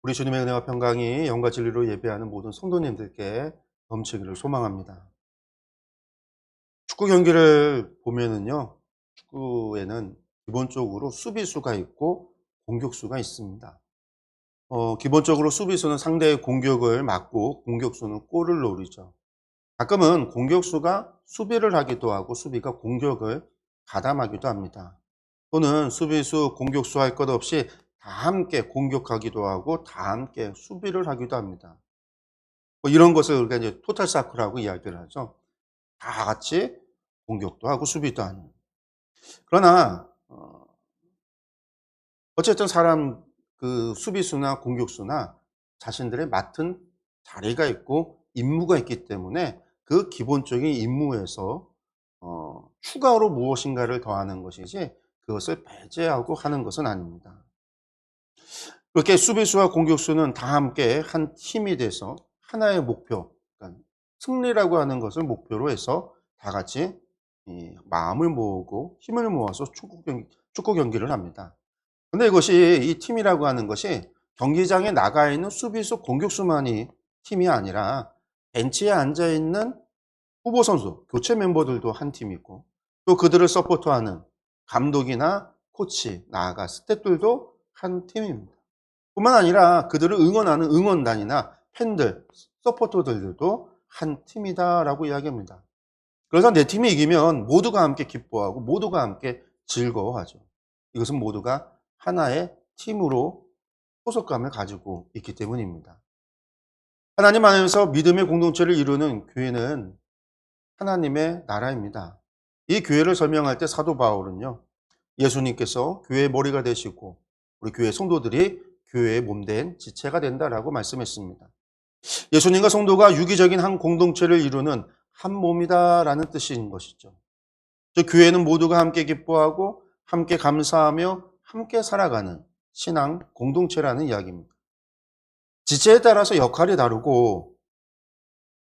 우리 주님의 은혜와 평강이 영과 진리로 예배하는 모든 성도님들께 넘치기를 소망합니다. 축구 경기를 보면은요, 축구에는 기본적으로 수비수가 있고 공격수가 있습니다. 기본적으로 수비수는 상대의 공격을 막고 공격수는 골을 노리죠. 가끔은 공격수가 수비를 하기도 하고 수비가 공격을 가담하기도 합니다. 또는 수비수, 공격수 할 것 없이 다 함께 공격하기도 하고 다 함께 수비를 하기도 합니다. 이런 것을 우리가 이제 토탈 사크라고 이야기를 하죠. 다 같이 공격도 하고 수비도 하는. 그러나 어쨌든 사람 수비수나 공격수나 자신들의 맡은 자리가 있고 임무가 있기 때문에 그 기본적인 임무에서 추가로 무엇인가를 더하는 것이지 그것을 배제하고 하는 것은 아닙니다. 그렇게 수비수와 공격수는 다 함께 한 팀이 돼서 하나의 목표, 그러니까 승리라고 하는 것을 목표로 해서 다 같이 이 마음을 모으고 힘을 모아서 축구 경기를 합니다. 근데 이것이 이 팀이라고 하는 것이 경기장에 나가 있는 수비수, 공격수만이 팀이 아니라 벤치에 앉아 있는 후보 선수, 교체 멤버들도 한 팀이고 또 그들을 서포트하는 감독이나 코치, 나아가 스태프들도 한 팀입니다. 뿐만 아니라 그들을 응원하는 응원단이나 팬들, 서포터들도 한 팀이다라고 이야기합니다. 그래서 내 팀이 이기면 모두가 함께 기뻐하고 모두가 함께 즐거워하죠. 이것은 모두가 하나의 팀으로 소속감을 가지고 있기 때문입니다. 하나님 안에서 믿음의 공동체를 이루는 교회는 하나님의 나라입니다. 이 교회를 설명할 때 사도 바울은요, 예수님께서 교회의 머리가 되시고 우리 교회 성도들이 교회의 몸된 지체가 된다라고 말씀했습니다. 예수님과 성도가 유기적인 한 공동체를 이루는 한 몸이다라는 뜻인 것이죠. 즉 교회는 모두가 함께 기뻐하고 함께 감사하며 함께 살아가는 신앙 공동체라는 이야기입니다. 지체에 따라서 역할이 다르고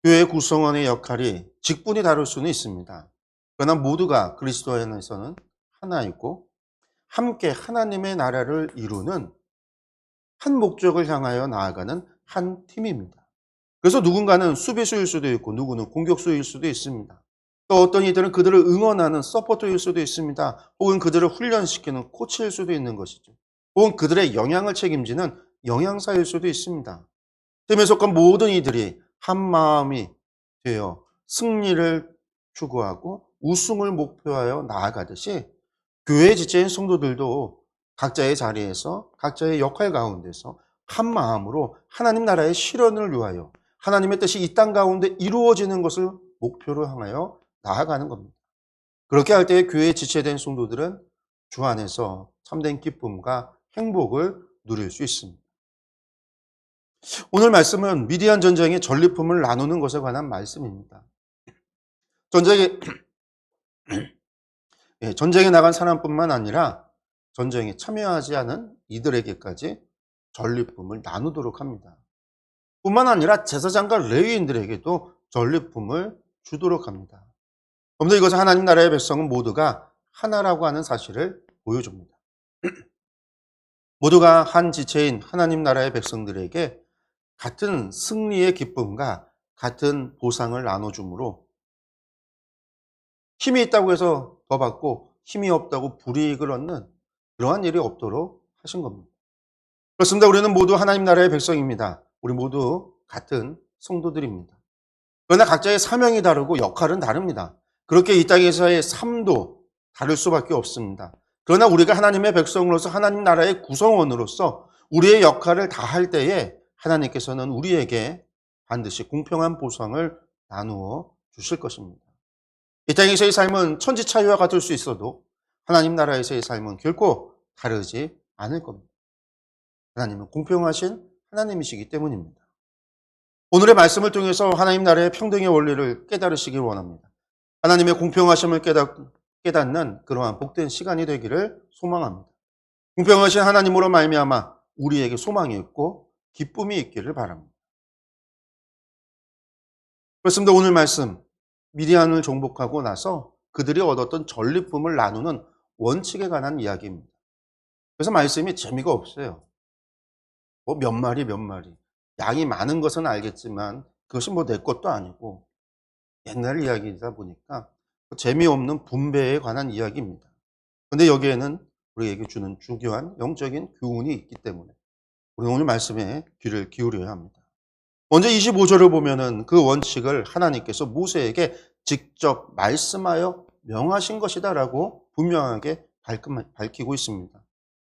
교회 구성원의 역할이 직분이 다를 수는 있습니다. 그러나 모두가 그리스도 안에서는 하나이고 함께 하나님의 나라를 이루는 한 목적을 향하여 나아가는 한 팀입니다. 그래서 누군가는 수비수일 수도 있고 누구는 공격수일 수도 있습니다. 또 어떤 이들은 그들을 응원하는 서포터일 수도 있습니다. 혹은 그들을 훈련시키는 코치일 수도 있는 것이죠. 혹은 그들의 영향을 책임지는 영양사일 수도 있습니다. 팀에 속한 모든 이들이 한 마음이 되어 승리를 추구하고 우승을 목표하여 나아가듯이 교회 지체인 성도들도 각자의 자리에서 각자의 역할 가운데서 한 마음으로 하나님 나라의 실현을 위하여 하나님의 뜻이 이 땅 가운데 이루어지는 것을 목표로 향하여 나아가는 겁니다. 그렇게 할 때 교회에 지체된 성도들은 주 안에서 참된 기쁨과 행복을 누릴 수 있습니다. 오늘 말씀은 미디안 전쟁의 전리품을 나누는 것에 관한 말씀입니다. 전쟁에 나간 사람뿐만 아니라 전쟁에 참여하지 않은 이들에게까지 전리품을 나누도록 합니다. 뿐만 아니라 제사장과 레위인들에게도 전리품을 주도록 합니다. 그런데 이것은 하나님 나라의 백성은 모두가 하나라고 하는 사실을 보여줍니다. 모두가 한 지체인 하나님 나라의 백성들에게 같은 승리의 기쁨과 같은 보상을 나눠주므로 힘이 있다고 해서 더 받고 힘이 없다고 불이익을 얻는 그러한 일이 없도록 하신 겁니다. 그렇습니다. 우리는 모두 하나님 나라의 백성입니다. 우리 모두 같은 성도들입니다. 그러나 각자의 사명이 다르고 역할은 다릅니다. 그렇게 이 땅에서의 삶도 다를 수밖에 없습니다. 그러나 우리가 하나님의 백성으로서 하나님 나라의 구성원으로서 우리의 역할을 다할 때에 하나님께서는 우리에게 반드시 공평한 보상을 나누어 주실 것입니다. 이 땅에서의 삶은 천지차이와 같을 수 있어도 하나님 나라에서의 삶은 결코 다르지 않을 겁니다. 하나님은 공평하신 하나님이시기 때문입니다. 오늘의 말씀을 통해서 하나님 나라의 평등의 원리를 깨달으시길 원합니다. 하나님의 공평하심을 깨닫는 그러한 복된 시간이 되기를 소망합니다. 공평하신 하나님으로 말미암아 우리에게 소망이 있고 기쁨이 있기를 바랍니다. 그렇습니다. 오늘 말씀 미디안을 정복하고 나서 그들이 얻었던 전리품을 나누는 원칙에 관한 이야기입니다. 그래서 말씀이 재미가 없어요. 뭐 몇 마리 몇 마리. 양이 많은 것은 알겠지만 그것이 뭐 내 것도 아니고 옛날 이야기이다 보니까 재미없는 분배에 관한 이야기입니다. 근데 여기에는 우리에게 주는 중요한 영적인 교훈이 있기 때문에 우리 오늘 말씀에 귀를 기울여야 합니다. 먼저 25절을 보면은 그 원칙을 하나님께서 모세에게 직접 말씀하여 명하신 것이다라고 분명하게 밝히고 있습니다.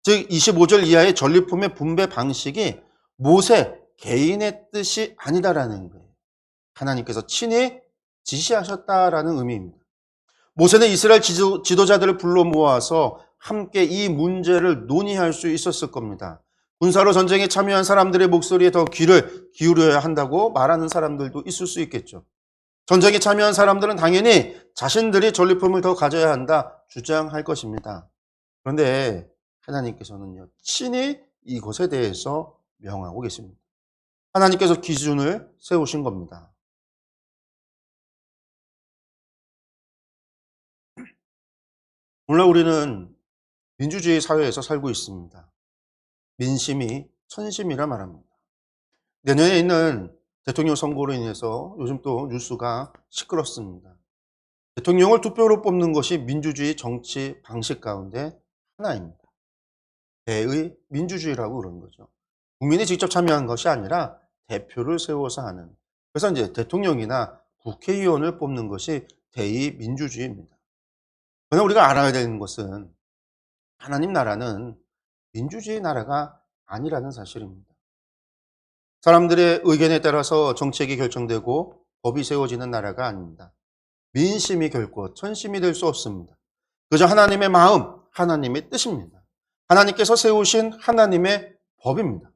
즉 25절 이하의 전리품의 분배 방식이 모세 개인의 뜻이 아니다라는 거예요. 하나님께서 친히 지시하셨다라는 의미입니다. 모세는 이스라엘 지도자들을 불러 모아서 함께 이 문제를 논의할 수 있었을 겁니다. 군사로 전쟁에 참여한 사람들의 목소리에 더 귀를 기울여야 한다고 말하는 사람들도 있을 수 있겠죠. 전쟁에 참여한 사람들은 당연히 자신들이 전리품을 더 가져야 한다 주장할 것입니다. 그런데 하나님께서는요, 친히 이것에 대해서 명하고 계십니다. 하나님께서 기준을 세우신 겁니다. 오늘 우리는 민주주의 사회에서 살고 있습니다. 민심이 천심이라 말합니다. 내년에 있는 대통령 선거로 인해서 요즘 또 뉴스가 시끄럽습니다. 대통령을 투표로 뽑는 것이 민주주의 정치 방식 가운데 하나입니다. 대의 민주주의라고 그러는 거죠. 국민이 직접 참여한 것이 아니라 대표를 세워서 하는. 그래서 이제 대통령이나 국회의원을 뽑는 것이 대의 민주주의입니다. 그러나 우리가 알아야 되는 것은 하나님 나라는 민주주의 나라가 아니라는 사실입니다. 사람들의 의견에 따라서 정책이 결정되고 법이 세워지는 나라가 아닙니다. 민심이 결코 천심이 될 수 없습니다. 그저 하나님의 마음, 하나님의 뜻입니다. 하나님께서 세우신 하나님의 법입니다.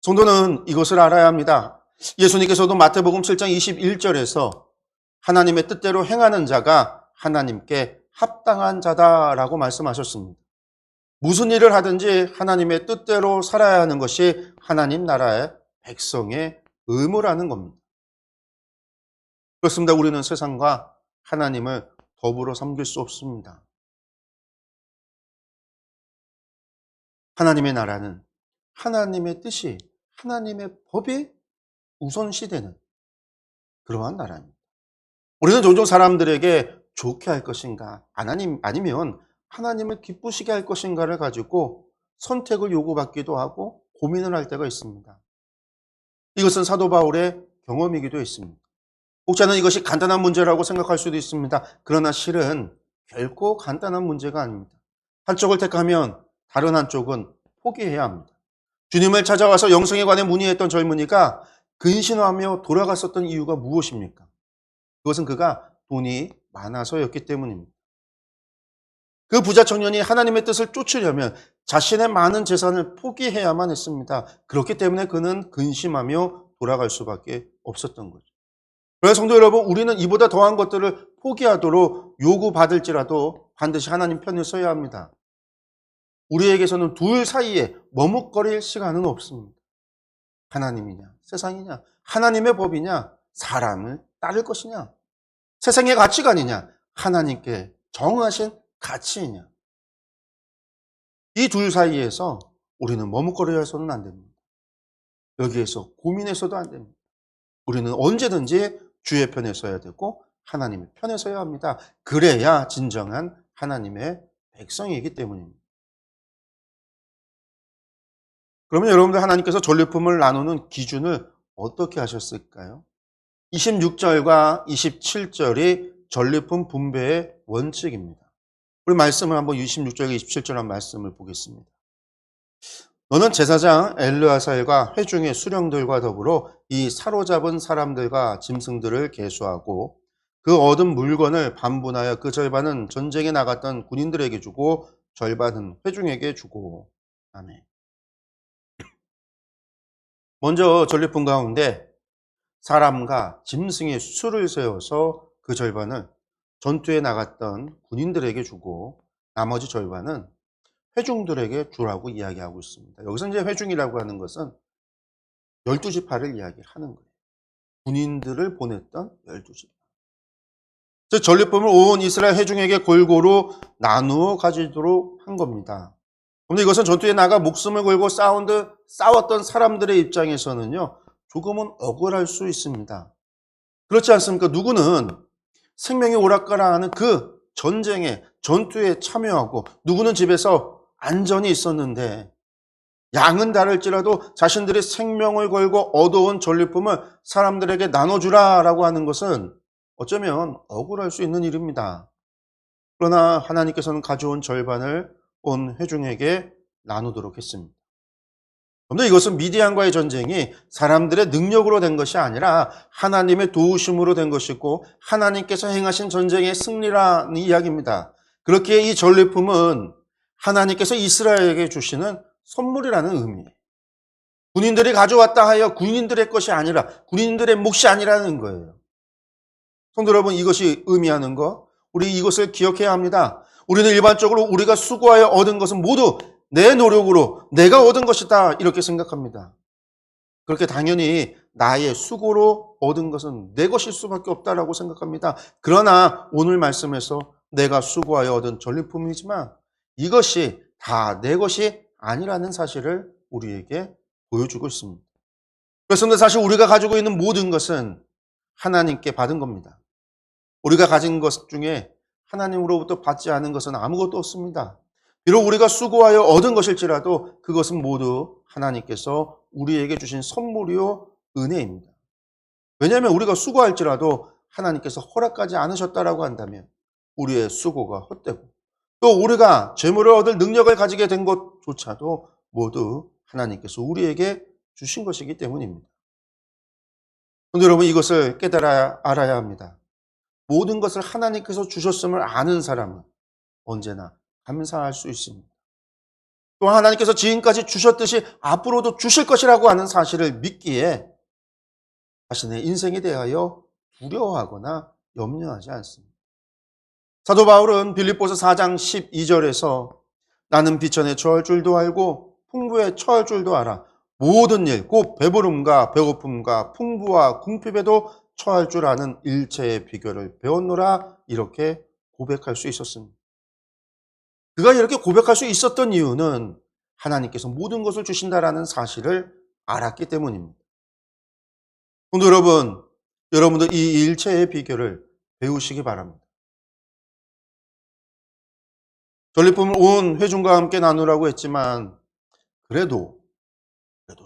성도는 이것을 알아야 합니다. 예수님께서도 마태복음 7장 21절에서 하나님의 뜻대로 행하는 자가 하나님께 합당한 자다라고 말씀하셨습니다. 무슨 일을 하든지 하나님의 뜻대로 살아야 하는 것이 하나님 나라의 백성의 의무라는 겁니다. 그렇습니다. 우리는 세상과 하나님을 더불어 섬길 수 없습니다. 하나님의 나라는 하나님의 뜻이, 하나님의 법이 우선시되는 그러한 나라입니다. 우리는 종종 사람들에게 좋게 할 것인가, 아니면 하나님을 기쁘시게 할 것인가를 가지고 선택을 요구받기도 하고 고민을 할 때가 있습니다. 이것은 사도 바울의 경험이기도 했습니다. 혹자는 이것이 간단한 문제라고 생각할 수도 있습니다. 그러나 실은 결코 간단한 문제가 아닙니다. 한쪽을 택하면 다른 한쪽은 포기해야 합니다. 주님을 찾아와서 영생에 관해 문의했던 젊은이가 근신하며 돌아갔었던 이유가 무엇입니까? 그것은 그가 돈이 많아서였기 때문입니다. 그 부자 청년이 하나님의 뜻을 쫓으려면 자신의 많은 재산을 포기해야만 했습니다. 그렇기 때문에 그는 근심하며 돌아갈 수밖에 없었던 거죠. 그래서 성도 여러분, 우리는 이보다 더한 것들을 포기하도록 요구받을지라도 반드시 하나님 편에 서야 합니다. 우리에게서는 둘 사이에 머뭇거릴 시간은 없습니다. 하나님이냐, 세상이냐, 하나님의 법이냐, 사람을 따를 것이냐, 세상의 가치관이냐, 하나님께 정하신 가치이냐. 이 둘 사이에서 우리는 머뭇거려서는 안 됩니다. 여기에서 고민해서도 안 됩니다. 우리는 언제든지 주의 편에 서야 되고 하나님의 편에 서야 합니다. 그래야 진정한 하나님의 백성이기 때문입니다. 그러면 여러분들 하나님께서 전리품을 나누는 기준을 어떻게 하셨을까요? 26절과 27절이 전리품 분배의 원칙입니다. 우리 말씀을 한번 26절과 27절 한 말씀을 보겠습니다. 너는 제사장 엘르아살과 회중의 수령들과 더불어 이 사로잡은 사람들과 짐승들을 계수하고 그 얻은 물건을 반분하여 그 절반은 전쟁에 나갔던 군인들에게 주고 절반은 회중에게 주고. 아멘. 먼저 전리품 가운데 사람과 짐승의 수를 세워서 그 절반을 전투에 나갔던 군인들에게 주고 나머지 절반은 회중들에게 주라고 이야기하고 있습니다. 여기서 이제 회중이라고 하는 것은 12지파를 이야기하는 거예요. 군인들을 보냈던 12지파. 즉 전리품을 온 이스라엘 회중에게 골고루 나누어 가지도록 한 겁니다. 그런데 이것은 전투에 나가 목숨을 걸고 싸웠던 사람들의 입장에서는요, 조금은 억울할 수 있습니다. 그렇지 않습니까? 누구는 생명이 오락가락하는 그 전쟁에, 전투에 참여하고, 누구는 집에서 안전히 있었는데, 양은 다를지라도 자신들이 생명을 걸고 얻어온 전리품을 사람들에게 나눠주라라고 하는 것은 어쩌면 억울할 수 있는 일입니다. 그러나 하나님께서는 가져온 절반을 온 회중에게 나누도록 했습니다. 그런데 이것은 미디안과의 전쟁이 사람들의 능력으로 된 것이 아니라 하나님의 도우심으로 된 것이고 하나님께서 행하신 전쟁의 승리라는 이야기입니다. 그렇기에 이 전리품은 하나님께서 이스라엘에게 주시는 선물이라는 의미예요. 군인들이 가져왔다 하여 군인들의 것이 아니라 군인들의 몫이 아니라는 거예요. 성도 여러분, 이것이 의미하는 것, 우리 이것을 기억해야 합니다. 우리는 일반적으로 우리가 수고하여 얻은 것은 모두 내 노력으로 내가 얻은 것이다 이렇게 생각합니다. 그렇게 당연히 나의 수고로 얻은 것은 내 것일 수밖에 없다라고 생각합니다. 그러나 오늘 말씀에서 내가 수고하여 얻은 전리품이지만 이것이 다 내 것이 아니라는 사실을 우리에게 보여주고 있습니다. 그렇습니다. 사실 우리가 가지고 있는 모든 것은 하나님께 받은 겁니다. 우리가 가진 것 중에 하나님으로부터 받지 않은 것은 아무것도 없습니다. 비록 우리가 수고하여 얻은 것일지라도 그것은 모두 하나님께서 우리에게 주신 선물이요 은혜입니다. 왜냐하면 우리가 수고할지라도 하나님께서 허락하지 않으셨다라고 한다면 우리의 수고가 헛되고 또 우리가 재물을 얻을 능력을 가지게 된 것조차도 모두 하나님께서 우리에게 주신 것이기 때문입니다. 그런데 여러분, 이것을 알아야 합니다. 모든 것을 하나님께서 주셨음을 아는 사람은 언제나 감사할 수 있습니다. 또 하나님께서 지금까지 주셨듯이 앞으로도 주실 것이라고 하는 사실을 믿기에 자신의 인생에 대하여 두려워하거나 염려하지 않습니다. 사도 바울은 빌립보서 4장 12절에서 나는 비천에 처할 줄도 알고 풍부에 처할 줄도 알아 모든 일 곧 배부름과 배고픔과 풍부와 궁핍에도 처할 줄 아는 일체의 비결을 배웠노라 이렇게 고백할 수 있었습니다. 그가 이렇게 고백할 수 있었던 이유는 하나님께서 모든 것을 주신다라는 사실을 알았기 때문입니다. 근데 여러분, 여러분도 이 일체의 비결을 배우시기 바랍니다. 전리품을 온 회중과 함께 나누라고 했지만 그래도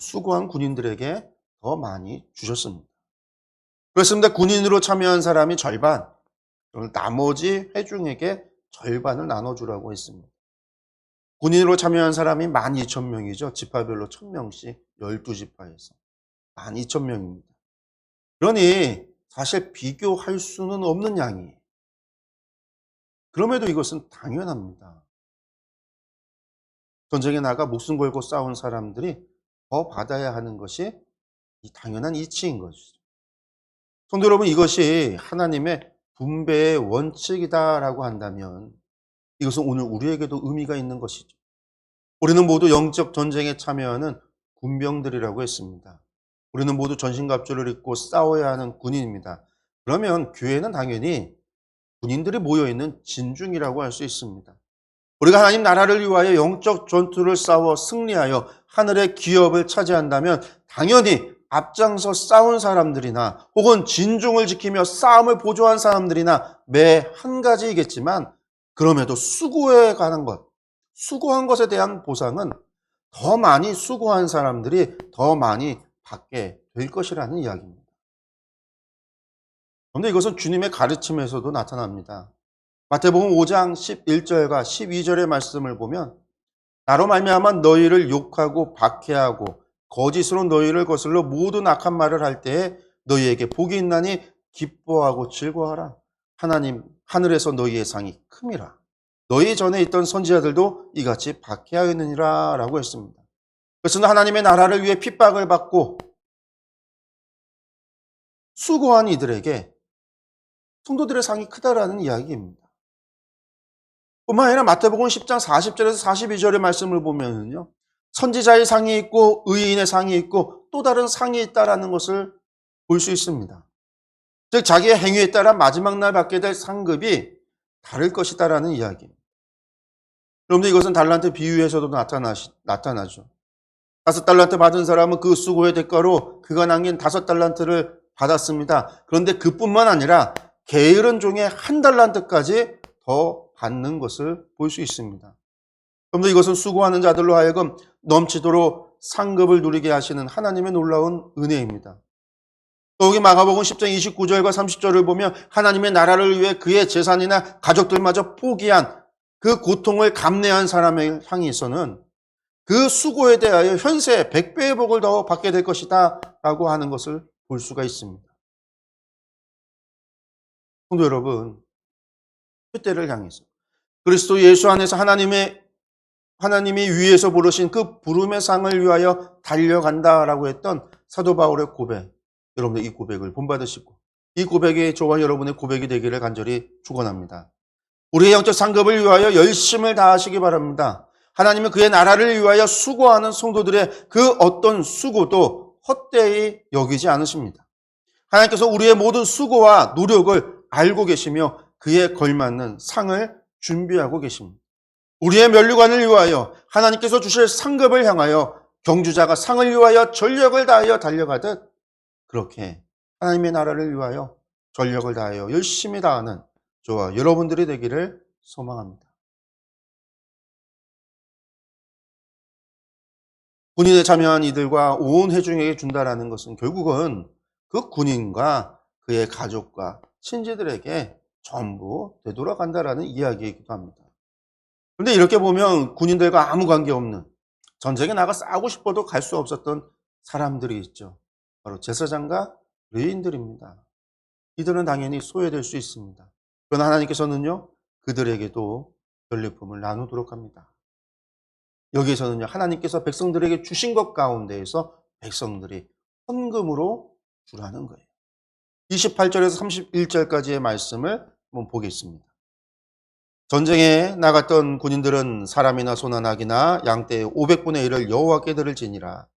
수고한 군인들에게 더 많이 주셨습니다. 그렇습니다. 군인으로 참여한 사람이 절반, 나머지 회중에게 절반을 나눠주라고 했습니다. 군인으로 참여한 사람이 12,000명이죠. 지파별로 1,000명씩 12지파에서 12,000명입니다. 그러니 사실 비교할 수는 없는 양이에요. 그럼에도 이것은 당연합니다. 전쟁에 나가 목숨 걸고 싸운 사람들이 더 받아야 하는 것이 당연한 이치인 것이죠. 성도 여러분, 이것이 하나님의 분배의 원칙이다라고 한다면 이것은 오늘 우리에게도 의미가 있는 것이죠. 우리는 모두 영적 전쟁에 참여하는 군병들이라고 했습니다. 우리는 모두 전신갑주를 입고 싸워야 하는 군인입니다. 그러면 교회는 당연히 군인들이 모여있는 진중이라고 할 수 있습니다. 우리가 하나님 나라를 위하여 영적 전투를 싸워 승리하여 하늘의 기업을 차지한다면 당연히 앞장서 싸운 사람들이나 혹은 진중을 지키며 싸움을 보조한 사람들이나 매 한 가지이겠지만 그럼에도 수고에 관한 것, 수고한 것에 대한 보상은 더 많이 수고한 사람들이 더 많이 받게 될 것이라는 이야기입니다. 그런데 이것은 주님의 가르침에서도 나타납니다. 마태복음 5장 11절과 12절의 말씀을 보면 나로 말미암아 너희를 욕하고 박해하고 거짓으로 너희를 거슬러 모든 악한 말을 할 때에 너희에게 복이 있나니 기뻐하고 즐거워하라. 하나님 하늘에서 너희의 상이 큼이라. 너희 전에 있던 선지자들도 이같이 박해하였느니라 라고 했습니다. 그래서 하나님의 나라를 위해 핍박을 받고 수고한 이들에게 성도들의 상이 크다라는 이야기입니다. 뿐만 아니라 마태복음 10장 40절에서 42절의 말씀을 보면요, 선지자의 상이 있고 의인의 상이 있고 또 다른 상이 있다라는 것을 볼 수 있습니다. 즉 자기의 행위에 따라 마지막 날 받게 될 상급이 다를 것이다라는 이야기입니다. 여러분들, 이것은 달란트 비유에서도 나타나죠. 5달란트 받은 사람은 그 수고의 대가로 그가 남긴 5달란트를 받았습니다. 그런데 그뿐만 아니라 게으른 종의 1달란트까지 더 받는 것을 볼 수 있습니다. 그런데 이것은 수고하는 자들로 하여금 넘치도록 상급을 누리게 하시는 하나님의 놀라운 은혜입니다. 또 여기 마가복음 10장 29절과 30절을 보면 하나님의 나라를 위해 그의 재산이나 가족들마저 포기한 그 고통을 감내한 사람을 향해서는 그 수고에 대하여 현세 100배의 복을 더 받게 될 것이다 라고 하는 것을 볼 수가 있습니다. 성도 여러분, 그때를 향해서 그리스도 예수 안에서 하나님이 위에서 부르신 그 부름의 상을 위하여 달려간다라고 했던 사도 바울의 고백, 여러분들 이 고백을 본받으시고 이 고백이 저와 여러분의 고백이 되기를 간절히 축원합니다. 우리의 영적 상급을 위하여 열심을 다하시기 바랍니다. 하나님은 그의 나라를 위하여 수고하는 성도들의 그 어떤 수고도 헛되이 여기지 않으십니다. 하나님께서 우리의 모든 수고와 노력을 알고 계시며 그에 걸맞는 상을 준비하고 계십니다. 우리의 면류관을 위하여 하나님께서 주실 상급을 향하여 경주자가 상을 위하여 전력을 다하여 달려가듯 그렇게 하나님의 나라를 위하여 전력을 다하여 열심히 다하는 저와 여러분들이 되기를 소망합니다. 군인에 참여한 이들과 온 회중에게 준다라는 것은 결국은 그 군인과 그의 가족과 친지들에게 전부 되돌아간다라는 이야기이기도 합니다. 그런데 이렇게 보면 군인들과 아무 관계없는 전쟁에 나가 싸우고 싶어도 갈 수 없었던 사람들이 있죠. 바로 제사장과 레위인들입니다. 이들은 당연히 소외될 수 있습니다. 그러나 하나님께서는요, 그들에게도 전리품을 나누도록 합니다. 여기에서는요, 하나님께서 백성들에게 주신 것 가운데에서 백성들이 헌금으로 주라는 거예요. 28절에서 31절까지의 말씀을 한번 보겠습니다. 전쟁에 나갔던 군인들은 사람이나 소나 낙이나 양떼의 500분의 1을 여호와께 드릴지니라.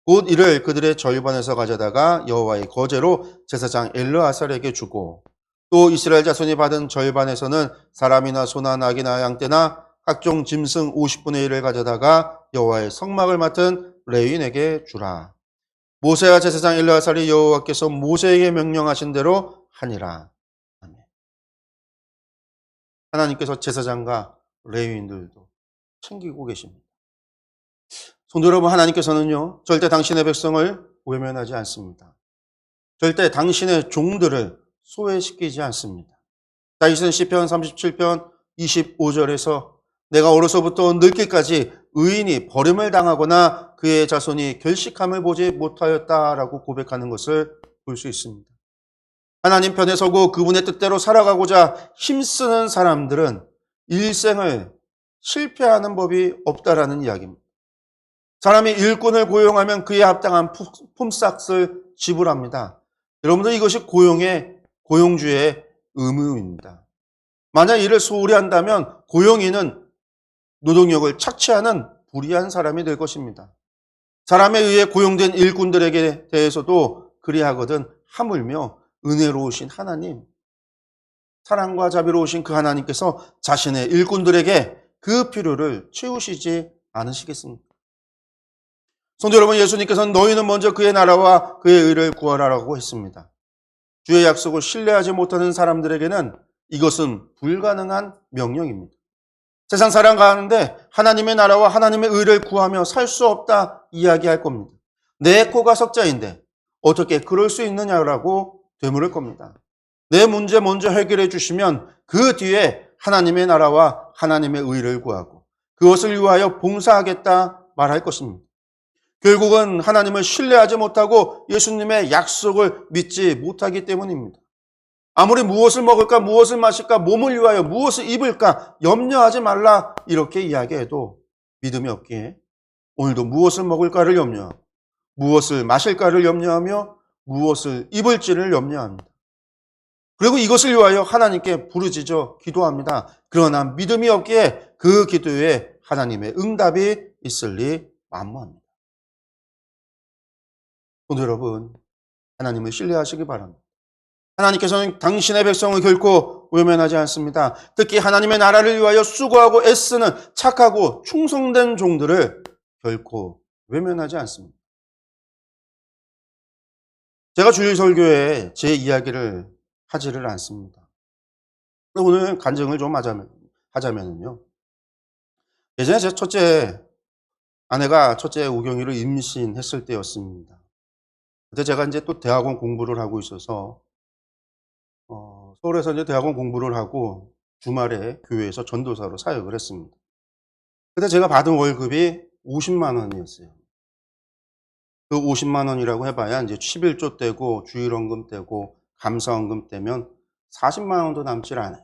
곧 이를 그들의 절반에서 가져다가 여호와의 거제로 제사장 엘르아살에게 주고 또 이스라엘 자손이 받은 절반에서는 사람이나 소나 낙이나 양떼나 각종 짐승 50분의 1을 가져다가 여호와의 성막을 맡은 레위인에게 주라. 모세와 제사장 엘르아살이 여호와께서 모세에게 명령하신 대로 하니라. 아멘. 하나님께서 제사장과 레위인들도 챙기고 계십니다. 성도 여러분, 하나님께서는요, 절대 당신의 백성을 외면하지 않습니다. 절대 당신의 종들을 소외시키지 않습니다. 다윗은 시편 37편 25절에서 내가 어려서부터 늙기까지 의인이 버림을 당하거나 그의 자손이 결식함을 보지 못하였다라고 고백하는 것을 볼 수 있습니다. 하나님 편에 서고 그분의 뜻대로 살아가고자 힘쓰는 사람들은 일생을 실패하는 법이 없다라는 이야기입니다. 사람이 일꾼을 고용하면 그에 합당한 품삯을 지불합니다. 여러분들 이것이 고용주의 의무입니다. 만약 이를 소홀히 한다면 고용인은 노동력을 착취하는 불의한 사람이 될 것입니다. 사람에 의해 고용된 일꾼들에게 대해서도 그리하거든 하물며 은혜로우신 하나님, 사랑과 자비로우신 그 하나님께서 자신의 일꾼들에게 그 필요를 채우시지 않으시겠습니까? 성도 여러분, 예수님께서는 너희는 먼저 그의 나라와 그의 의를 구하라라고 했습니다. 주의 약속을 신뢰하지 못하는 사람들에게는 이것은 불가능한 명령입니다. 세상 살아가는데 하나님의 나라와 하나님의 의를 구하며 살 수 없다 이야기할 겁니다. 내 코가 석자인데 어떻게 그럴 수 있느냐라고 되물을 겁니다. 내 문제 먼저 해결해 주시면 그 뒤에 하나님의 나라와 하나님의 의를 구하고 그것을 위하여 봉사하겠다 말할 것입니다. 결국은 하나님을 신뢰하지 못하고 예수님의 약속을 믿지 못하기 때문입니다. 아무리 무엇을 먹을까, 무엇을 마실까, 몸을 위하여 무엇을 입을까 염려하지 말라 이렇게 이야기해도 믿음이 없기에 오늘도 무엇을 먹을까를 염려하고 무엇을 마실까를 염려하며 무엇을 입을지를 염려합니다. 그리고 이것을 위하여 하나님께 부르짖어 기도합니다. 그러나 믿음이 없기에 그 기도에 하나님의 응답이 있을리 만무합니다. 오늘 여러분, 하나님을 신뢰하시기 바랍니다. 하나님께서는 당신의 백성을 결코 외면하지 않습니다. 특히 하나님의 나라를 위하여 수고하고 애쓰는 착하고 충성된 종들을 결코 외면하지 않습니다. 제가 주일 설교에 제 이야기를 하지를 않습니다. 오늘 간증을 좀 하자면은요. 예전에 제 첫째 아내가 첫째 우경이를 임신했을 때였습니다. 그때 제가 이제 또 대학원 공부를 하고 있어서 서울에서 이제 대학원 공부를 하고 주말에 교회에서 전도사로 사역을 했습니다. 그때 제가 받은 월급이 50만 원이었어요. 그 50만 원이라고 해봐야 이제 11조 떼고 주일원금 떼고 감사원금 떼면 40만 원도 남질 않아요.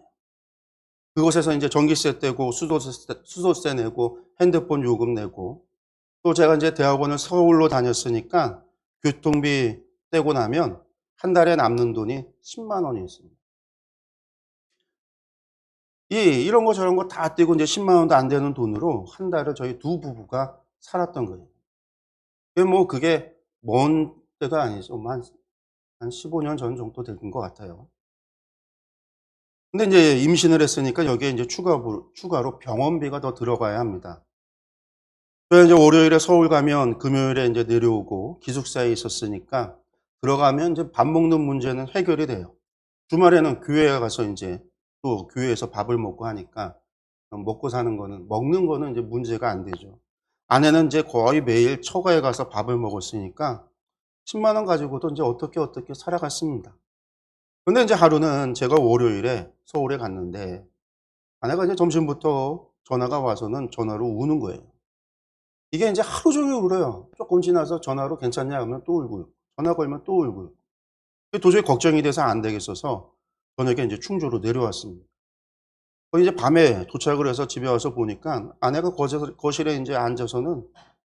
그곳에서 이제 전기세 떼고 수도세 내고 핸드폰 요금 내고 또 제가 이제 대학원을 서울로 다녔으니까 교통비 떼고 나면 한 달에 남는 돈이 10만 원이었습니다. 이런 거 저런 거 다 떼고 이제 10만 원도 안 되는 돈으로 한 달을 저희 두 부부가 살았던 거예요. 그게 먼 때도 아니죠. 한 15년 전 정도 된 것 같아요. 근데 이제 임신을 했으니까 여기에 이제 추가로 병원비가 더 들어가야 합니다. 그래서 이제 월요일에 서울 가면 금요일에 이제 내려오고 기숙사에 있었으니까 들어가면 이제 밥 먹는 문제는 해결이 돼요. 주말에는 교회에 가서 이제 또 교회에서 밥을 먹고 하니까 먹고 사는 거는 먹는 거는 이제 문제가 안 되죠. 아내는 이제 거의 매일 처가에 가서 밥을 먹었으니까 10만 원 가지고도 이제 어떻게 살아갔습니다. 근데 이제 하루는 제가 월요일에 서울에 갔는데 아내가 이제 점심부터 전화가 와서는 전화로 우는 거예요. 이게 인제 하루 종일 울어요. 쪼끔 지나서 전화로 "괜찮냐?" 하면 또 울고요. 전화 걸면 또 울고요. 도저히 걱정이 돼서 안 되겠어서 저녁에 인제 충주로 내려왔습니다. 이제 밤에 도착을 해서 집에 와서 보니까 아내가 거실에 인제 앉아서는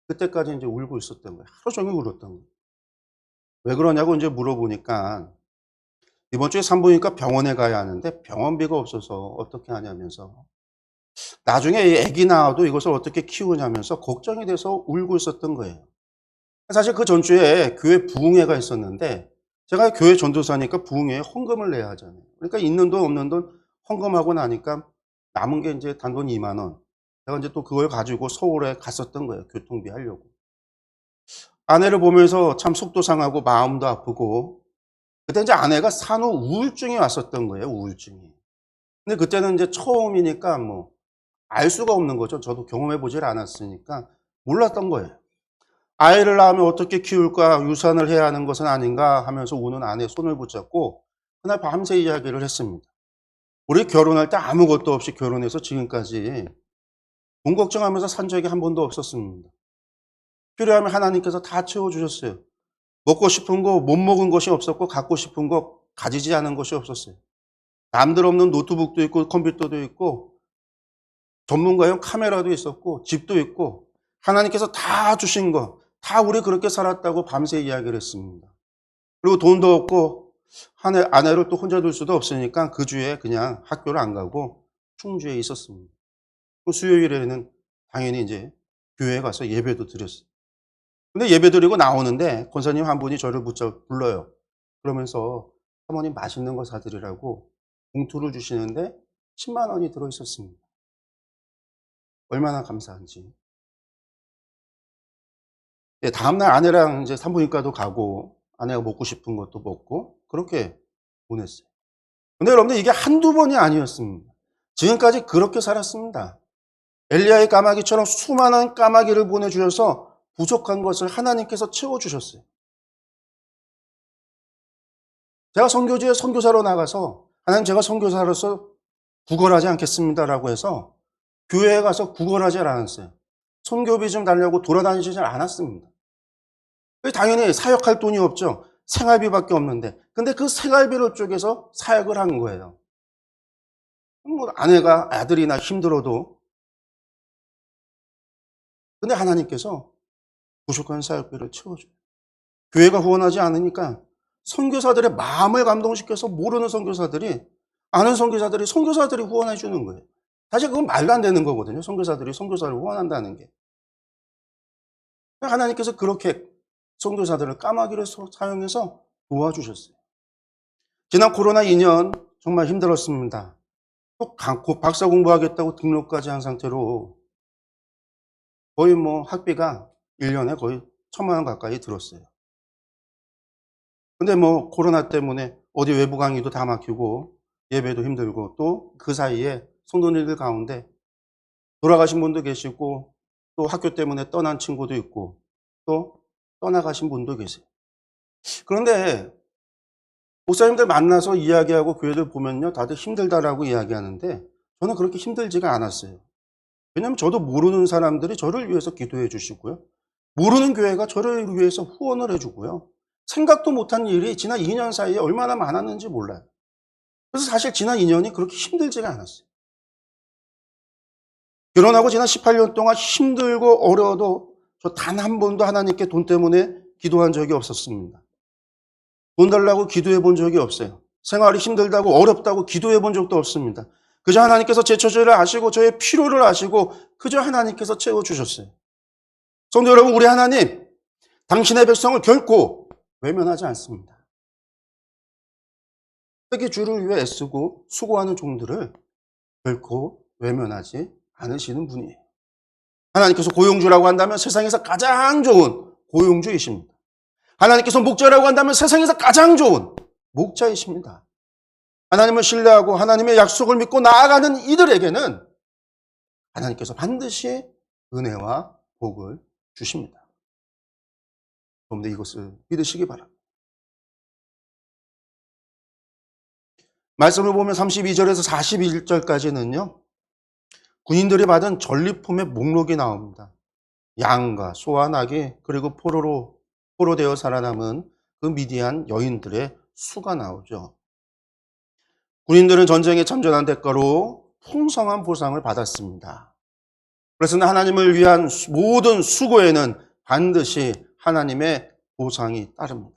그때까지 인제 울고 있었던 거예요. 하루 종일 울었던 거예요. 왜 그러냐고 인제 물어보니까 이번 주에 산부인과 병원에 가야 하는데 병원비가 없어서 어떻게 하냐면서 나중에 이 애기 낳아도 이것을 어떻게 키우냐면서 걱정이 돼서 울고 있었던 거예요. 사실 그 전주에 교회 부흥회가 있었는데 제가 교회 전도사니까 부흥회에 헌금을 내야 하잖아요. 그러니까 있는 돈 없는 돈 헌금하고 나니까 남은 게 인제 단돈 2만 원. 제가 인제 또 그걸 가지고 서울에 갔었던 거예요, 교통비 하려고. 아내를 보면서 참 속도 상하고 마음도 아프고 그때 인제 아내가 산후 우울증이 왔었던 거예요, 우울증이. 근데 그때는 인제 처음이니까 뭐 알 수가 없는 거죠. 저도 경험해 보질 않았으니까 몰랐던 거예요. '아이를 낳으면 어떻게 키울까? 유산을 해야 하는 것은 아닌가?' 하면서 우는 아내의 손을 붙잡고 그날 밤새 이야기를 했습니다. 우리 결혼할 때 아무것도 없이 결혼해서 지금까지 돈 걱정하면서 산 적이 한 번도 없었습니다. 필요하면 하나님께서 다 채워 주셨어요. 먹고 싶은 거 못 먹은 것이 없었고 갖고 싶은 거 가지지 않은 것이 없었어요. 남들 없는 노트북도 있고 컴퓨터도 있고 전문가용 카메라도 있었고 집도 있고 하나님께서 다 주신 거 다 우리 그렇게 살았다고 밤새 이야기를 했습니다. 그리고 돈도 없고 아내를 또 혼자 둘 수도 없으니까 그 주에 그냥 학교를 안 가고 충주에 있었습니다. 또 수요일에는 당연히 이제 교회에 가서 예배도 드렸어요. 근데 예배 드리고 나오는데 권사님 한 분이 저를 불러요. 그러면서 사모님 맛있는 거 사드리라고 봉투를 주시는데 10만 원이 들어 있었습니다. 얼마나 감사한지. 예, 다음날 아내랑 이제 산부인과도 가고 아내가 먹고 싶은 것도 먹고 그렇게 보냈어요. 근데 여러분들 이게 한두 번이 아니었습니다. 지금까지 그렇게 살았습니다. 엘리야의 까마귀처럼 수많은 까마귀를 보내주셔서 부족한 것을 하나님께서 채워주셨어요. 제가 선교지에 선교사로 나가서 하나님 제가 선교사로서 구걸하지 않겠습니다라고 해서 교회에 가서 구걸하지 않았어요. 선교비 좀 달라고 돌아다니지 않았습니다. 당연히 사역할 돈이 없죠. 생활비밖에 없는데. 근데 그 생활비를 쪼개서 사역을 한 거예요. 뭐 아내가 아들이나 힘들어도 근데 하나님께서 부족한 사역비를 채워줘요. 교회가 후원하지 않으니까 선교사들의 마음을 감동시켜서 모르는 선교사들이 아는 선교사들이 후원해 주는 거예요. 사실 그건 말도 안 되는 거거든요. 선교사들이 선교사를 후원한다는 게. 하나님께서 그렇게 선교사들을 까마귀를 사용해서 도와주셨어요. 지난 코로나 2년 정말 힘들었습니다. 또 박사 공부하겠다고 등록까지 한 상태로 거의 뭐 학비가 1년에 거의 1,000만 원 가까이 들었어요. 근데 뭐 코로나 때문에 어디 외부 강의도 다 막히고 예배도 힘들고 또 그 사이에 성도님들 가운데 돌아가신 분도 계시고 또 학교 때문에 떠난 친구도 있고 또 떠나가신 분도 계세요. 그런데 목사님들 만나서 이야기하고 교회들 보면요, 다들 힘들다라고 이야기하는데 저는 그렇게 힘들지가 않았어요. 왜냐하면 저도 모르는 사람들이 저를 위해서 기도해 주시고요. 모르는 교회가 저를 위해서 후원을 해 주고요. 생각도 못한 일이 지난 2년 사이에 얼마나 많았는지 몰라요. 그래서 사실 지난 2년이 그렇게 힘들지가 않았어요. 결혼하고 지난 18년 동안 힘들고 어려워도 저 단 한 번도 하나님께 돈 때문에 기도한 적이 없었습니다. 돈 달라고 기도해 본 적이 없어요. 생활이 힘들다고 어렵다고 기도해 본 적도 없습니다. 그저 하나님께서 제 처지를 아시고 저의 필요를 아시고 그저 하나님께서 채워주셨어요. 성도 여러분, 우리 하나님 당신의 백성을 결코 외면하지 않습니다. 특히 주를 위해 애쓰고 수고하는 종들을 결코 외면하지 않으시는 분이에요. 하나님께서 고용주라고 한다면 세상에서 가장 좋은 고용주이십니다. 하나님께서 목자라고 한다면 세상에서 가장 좋은 목자이십니다. 하나님을 신뢰하고 하나님의 약속을 믿고 나아가는 이들에게는 하나님께서 반드시 은혜와 복을 주십니다. 그런데 이것을 믿으시기 바랍니다. 말씀을 보면 32절에서 41절까지는요. 군인들이 받은 전리품의 목록이 나옵니다. 양과 소와 나귀 그리고 포로 되어 살아남은 그 미디안 여인들의 수가 나오죠. 군인들은 전쟁에 참전한 대가로 풍성한 보상을 받았습니다. 그래서 하나님을 위한 모든 수고에는 반드시 하나님의 보상이 따릅니다.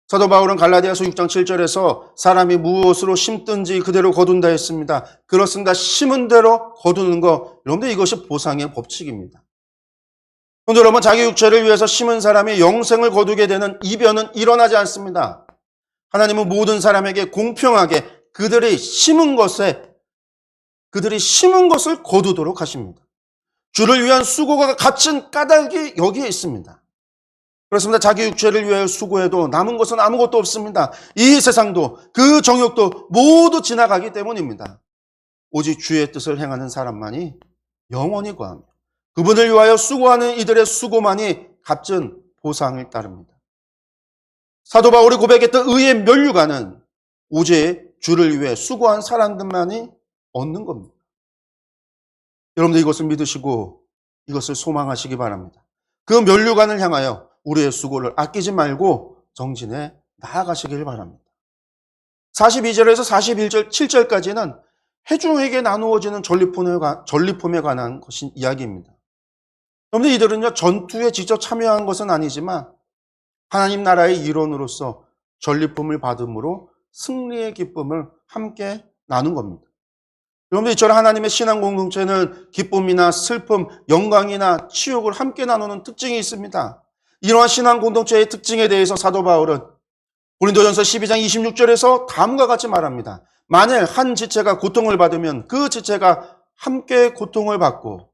사도 바울은 갈라디아서 6장 7절에서 사람이 무엇으로 심든지 그대로 거둔다 했습니다. 그렇습니다. 심은 대로 거두는 것. 여러분들 이것이 보상의 법칙입니다. 그런데 여러분, 자기 육체를 위해서 심은 사람이 영생을 거두게 되는 이변은 일어나지 않습니다. 하나님은 모든 사람에게 공평하게 그들이 심은 것을 거두도록 하십니다. 주를 위한 수고가 갇힌 까닭이 여기에 있습니다. 그렇습니다. 자기 육체를 위하여 수고해도 남은 것은 아무것도 없습니다. 이 세상도 그 정욕도 모두 지나가기 때문입니다. 오직 주의 뜻을 행하는 사람만이 영원히 거하며 그분을 위하여 수고하는 이들의 수고만이 값진 보상을 따릅니다. 사도 바울이 고백했던 의의 면류관은 오직 주를 위해 수고한 사람들만이 얻는 겁니다. 여러분들 이것을 믿으시고 이것을 소망하시기 바랍니다. 그 면류관을 향하여 우리의 수고를 아끼지 말고 정진해 나아가시길 바랍니다. 42절에서 41절, 7절까지는 회중에게 나누어지는 전리품에 관한 것인 이야기입니다. 그런데 이들은요, 전투에 직접 참여한 것은 아니지만 하나님 나라의 일원으로서 전리품을 받음으로 승리의 기쁨을 함께 나눈 겁니다. 여러분들 이처럼 하나님의 신앙 공동체는 기쁨이나 슬픔, 영광이나 치욕을 함께 나누는 특징이 있습니다. 이러한 신앙 공동체의 특징에 대해서 사도 바울은 고린도전서 12장 26절에서 다음과 같이 말합니다. 만일 한 지체가 고통을 받으면 그 지체가 함께 고통을 받고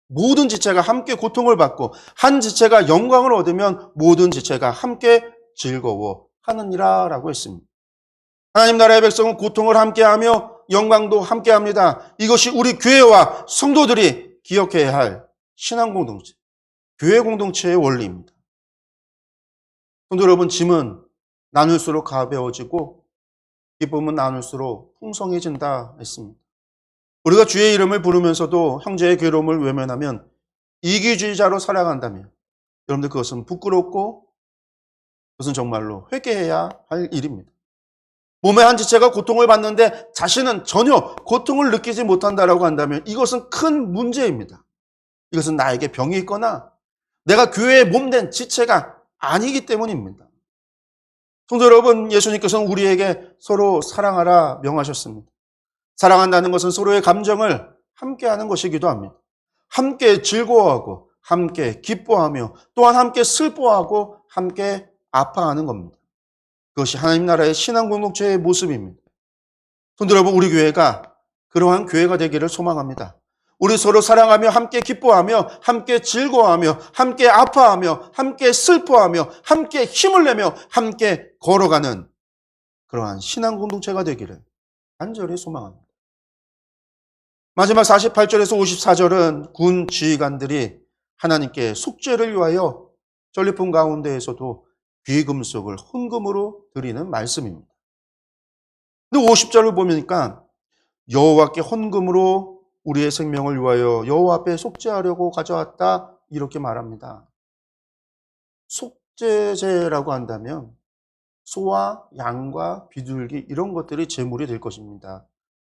모든 지체가 함께 고통을 받고 한 지체가 영광을 얻으면 모든 지체가 함께 즐거워하느니라 라고 했습니다. 하나님 나라의 백성은 고통을 함께하며 영광도 함께합니다. 이것이 우리 교회와 성도들이 기억해야 할 신앙 공동체, 교회 공동체의 원리입니다. 성도 여러분, 짐은 나눌수록 가벼워지고 기쁨은 나눌수록 풍성해진다 했습니다. 우리가 주의 이름을 부르면서도 형제의 괴로움을 외면하면 이기주의자로 살아간다면 여러분들 그것은 부끄럽고 그것은 정말로 회개해야 할 일입니다. 몸의 한 지체가 고통을 받는데 자신은 전혀 고통을 느끼지 못한다라고 한다면 이것은 큰 문제입니다. 이것은 나에게 병이 있거나 내가 교회에 몸된 지체가 아니기 때문입니다. 성도 여러분, 예수님께서는 우리에게 서로 사랑하라 명하셨습니다. 사랑한다는 것은 서로의 감정을 함께하는 것이기도 합니다. 함께 즐거워하고 함께 기뻐하며 또한 함께 슬퍼하고 함께 아파하는 겁니다. 그것이 하나님 나라의 신앙 공동체의 모습입니다. 성도 여러분, 우리 교회가 그러한 교회가 되기를 소망합니다. 우리 서로 사랑하며 함께 기뻐하며 함께 즐거워하며 함께 아파하며 함께 슬퍼하며 함께 힘을 내며 함께 걸어가는 그러한 신앙 공동체가 되기를 간절히 소망합니다. 마지막 48절에서 54절은 군 지휘관들이 하나님께 속죄를 위하여 전리품 가운데에서도 귀금속을 헌금으로 드리는 말씀입니다. 근데 50절을 보니까 여호와께 헌금으로 우리의 생명을 위하여 여호와 앞에 속죄하려고 가져왔다 이렇게 말합니다. 속죄제라고 한다면 소와 양과 비둘기 이런 것들이 제물이 될 것입니다.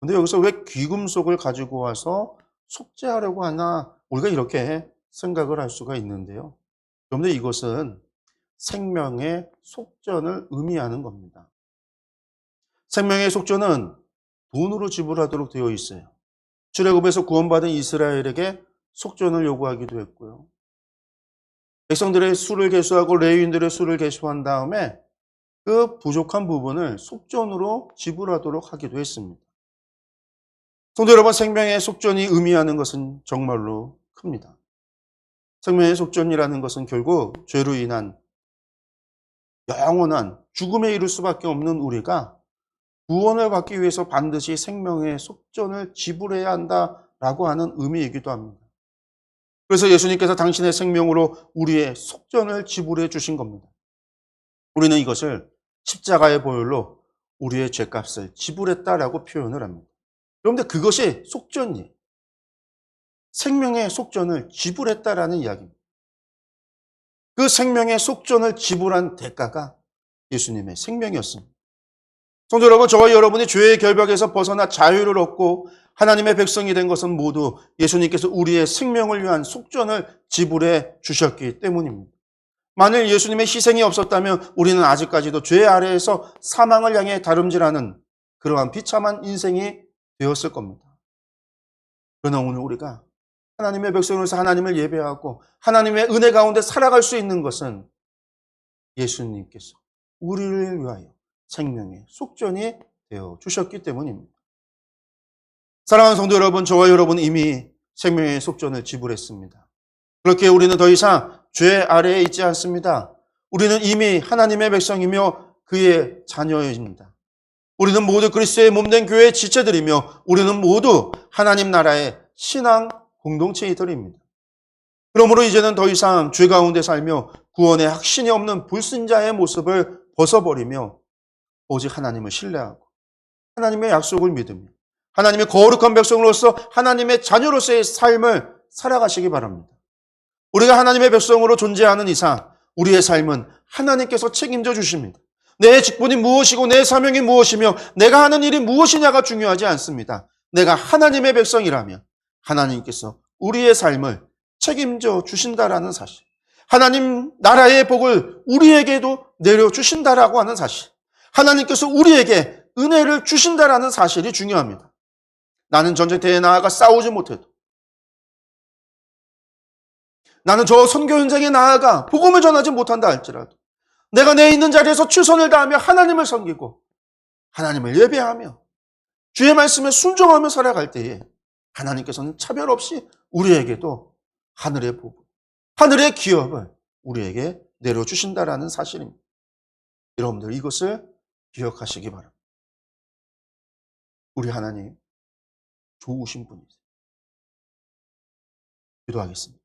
근데 여기서 왜 귀금속을 가지고 와서 속죄하려고 하나 우리가 이렇게 생각을 할 수가 있는데요. 그런데 이것은 생명의 속전을 의미하는 겁니다. 생명의 속전은 돈으로 지불하도록 되어 있어요. 출애굽에서 구원받은 이스라엘에게 속전을 요구하기도 했고요. 백성들의 수를 계수하고 레위인들의 수를 계수한 다음에 그 부족한 부분을 속전으로 지불하도록 하기도 했습니다. 성도 여러분, 생명의 속전이 의미하는 것은 정말로 큽니다. 생명의 속전이라는 것은 결국 죄로 인한 영원한 죽음에 이를 수밖에 없는 우리가 구원을 받기 위해서 반드시 생명의 속전을 지불해야 한다라고 하는 의미이기도 합니다. 그래서 예수님께서 당신의 생명으로 우리의 속전을 지불해 주신 겁니다. 우리는 이것을 십자가의 보혈로 우리의 죄값을 지불했다라고 표현을 합니다. 그런데 그것이 속전이에요. 생명의 속전을 지불했다라는 이야기입니다. 그 생명의 속전을 지불한 대가가 예수님의 생명이었습니다. 성도 여러분, 저와 여러분이 죄의 결박에서 벗어나 자유를 얻고 하나님의 백성이 된 것은 모두 예수님께서 우리의 생명을 위한 속전을 지불해 주셨기 때문입니다. 만일 예수님의 희생이 없었다면 우리는 아직까지도 죄 아래에서 사망을 향해 다름질하는 그러한 비참한 인생이 되었을 겁니다. 그러나 오늘 우리가 하나님의 백성으로서 하나님을 예배하고 하나님의 은혜 가운데 살아갈 수 있는 것은 예수님께서 우리를 위하여 생명의 속전이 되어 주셨기 때문입니다. 사랑하는 성도 여러분, 저와 여러분은 이미 생명의 속전을 지불했습니다. 그렇게 우리는 더 이상 죄 아래에 있지 않습니다. 우리는 이미 하나님의 백성이며 그의 자녀입니다. 우리는 모두 그리스도의 몸된 교회의 지체들이며 우리는 모두 하나님 나라의 신앙 공동체이들입니다. 그러므로 이제는 더 이상 죄 가운데 살며 구원의 확신이 없는 불신자의 모습을 벗어버리며 오직 하나님을 신뢰하고 하나님의 약속을 믿으며 하나님의 거룩한 백성으로서 하나님의 자녀로서의 삶을 살아가시기 바랍니다. 우리가 하나님의 백성으로 존재하는 이상 우리의 삶은 하나님께서 책임져 주십니다. 내 직분이 무엇이고 내 사명이 무엇이며 내가 하는 일이 무엇이냐가 중요하지 않습니다. 내가 하나님의 백성이라면 하나님께서 우리의 삶을 책임져 주신다라는 사실, 하나님 나라의 복을 우리에게도 내려주신다라고 하는 사실, 하나님께서 우리에게 은혜를 주신다라는 사실이 중요합니다. 나는 전쟁터에 나아가 싸우지 못해도, 나는 저 선교 현장에 나아가 복음을 전하지 못한다 할지라도 내가 내 있는 자리에서 최선을 다하며 하나님을 섬기고 하나님을 예배하며 주의 말씀에 순종하며 살아갈 때에 하나님께서는 차별 없이 우리에게도 하늘의 복, 하늘의 기업을 우리에게 내려주신다라는 사실입니다. 여러분들 이것을 기억하시기 바랍니다. 우리 하나님 좋으신 분이세요. 기도하겠습니다.